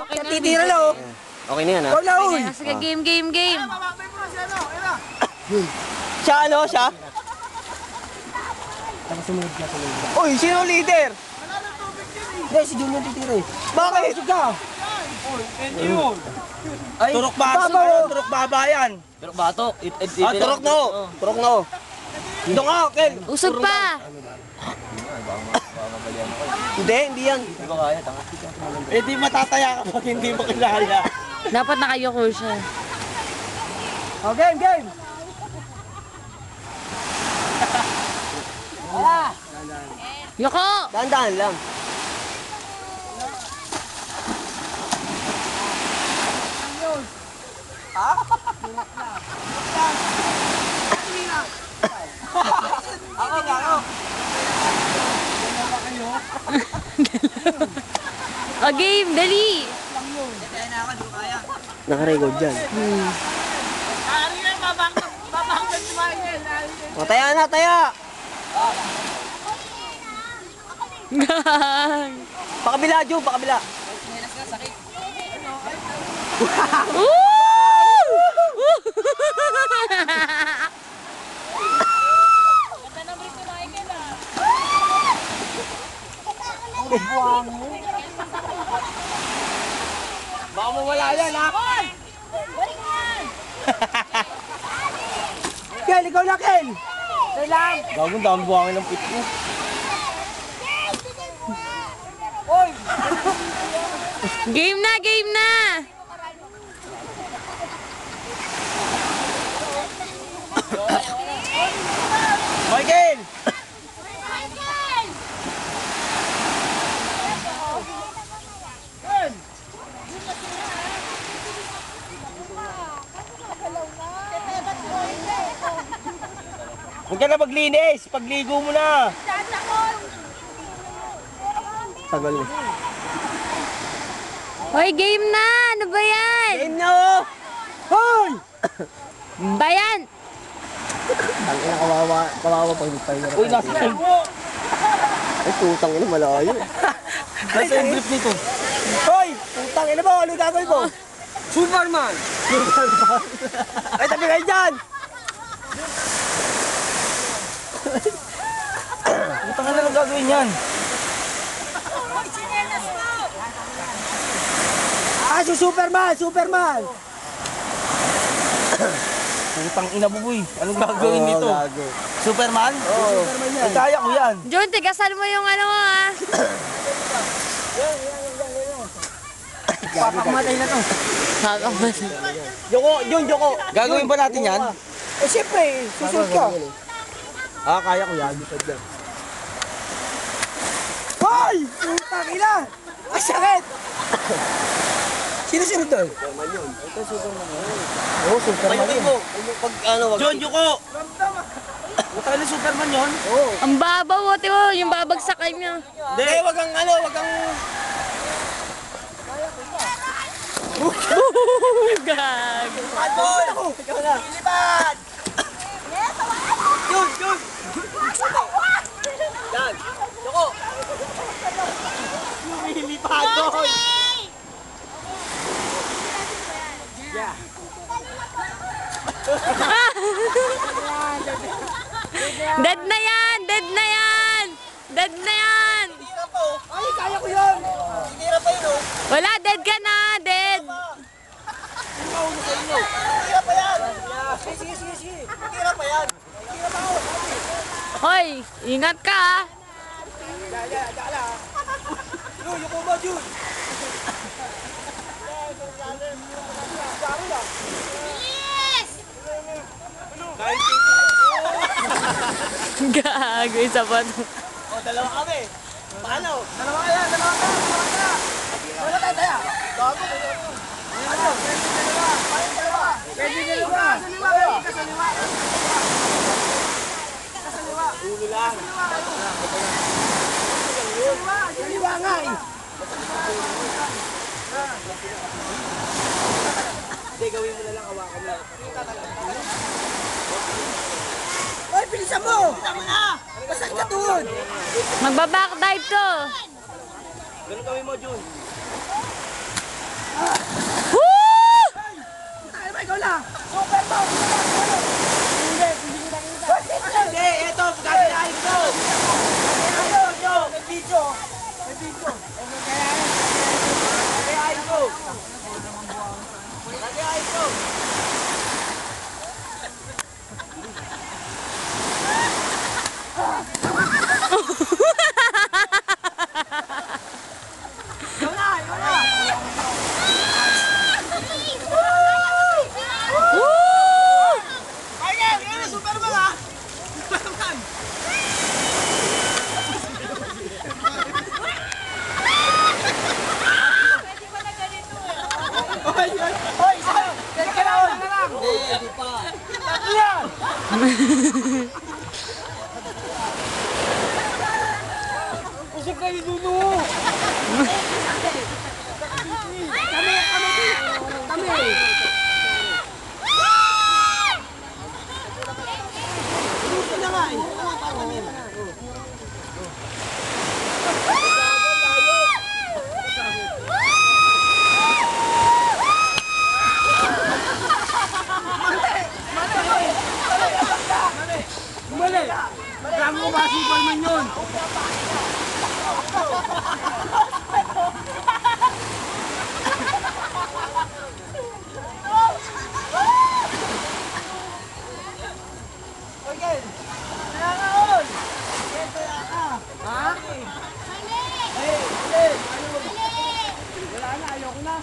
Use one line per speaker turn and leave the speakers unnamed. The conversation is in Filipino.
Titira lang oh.
Okay na yan ha?
Ikaw na uy.
Sige, game.
Siya ano, siya? Uy, sino ang leader? Hindi, si Junior titira eh. Bakit? Sigaw. Ay, turok baso, turok babayan.
Turok bato.
Turok no. Turok no. Doon ka, Ken.
Usog pa.
Hindi yan.
Hindi ko kaya, tanga.
Eh di matataya ka pag hindi mo kilala.
Dapat nakayoko siya.
Oh, game.
Yoko!
Dahan-dahan lang.
O game, dali!
Nakarecord dyan. O, taya na, taya! Pakabila, Joe, pakabila. Baka mawala yan, ha? Kel, ikaw na, Kel! Kel lang! Gagawin, dami buhangin ng pit ko.
Game na!
Michael! Huwag ka na maglinis, pagligo mo na. Tagal mo.
Hoy, game na! Ano ba yan?
Game na oh! Hoy!
Bayan!
Ang ina, kawawa pag nagpahinga. Uy, nasa time mo! Ay, putang ina, malayo. Nasa yung grip nito. Hoy! Putang ina mo, ano gagawin mo? Superman! Ay, tabi kayo dyan! Putang ina, ano gagawin yan? Ah, si Superman! Putang ina buboy. Anong gagawin nito? Superman? Oo. Superman yan. Ay, kaya ko yan.
John, tigasan mo yung ano mo ha.
Papakamatay na to.
Kakamatay.
Joko.
Gagawin ba natin yan?
Eh, siyempre. Susunod ka. Ah, kaya ko yan. Hoy! Putang ina! Ay, sakit! Sino sunod doon? Superman yun. Ito Superman yun. Oo, Superman yun. Pag ano, wag... John, Joko! Butang ni Superman yun? Oo.
Ang babaw, ote mo, yung babagsakan niya.
Hindi, wag kang ano, wag kang...
Gag.
Adol! Ikaw na. Lilipad! Jun! Yan! Joko! Lumilipad doon! Yeah.
Dead na yan!
Tira pa oh! Ay, kaya ko yun! Tira pa yun oh!
Wala, dead ka na! Dead!
Tira pa yan! Sige! Tira pa yan! Tira pa oh!
Hoy, ingat ka ha!
Dala! Jun, yuko mo Jun!
Gago, isa pa to.
O, dalawa kami. Paano? Dalawa ka. Wala tayo taya. Gago. Ano? Pwede dalawa. Kasaliwa. Ulo lang. Kasaliwa nga eh. Hindi, gawin mo na lang, hawakan mo lang. Hoy, bilisan mo! Tama na! Masakit ka doon!
Magbabackdive to!
Ganun gawin mo, Jun. Usok kayo dulo! Kami! Gusto na nga eh. Mali! Kamo ko ba Superman yun? Okay. Kaya nga on! Kaya ka! Ha? Mali! Wala na, ayoko na.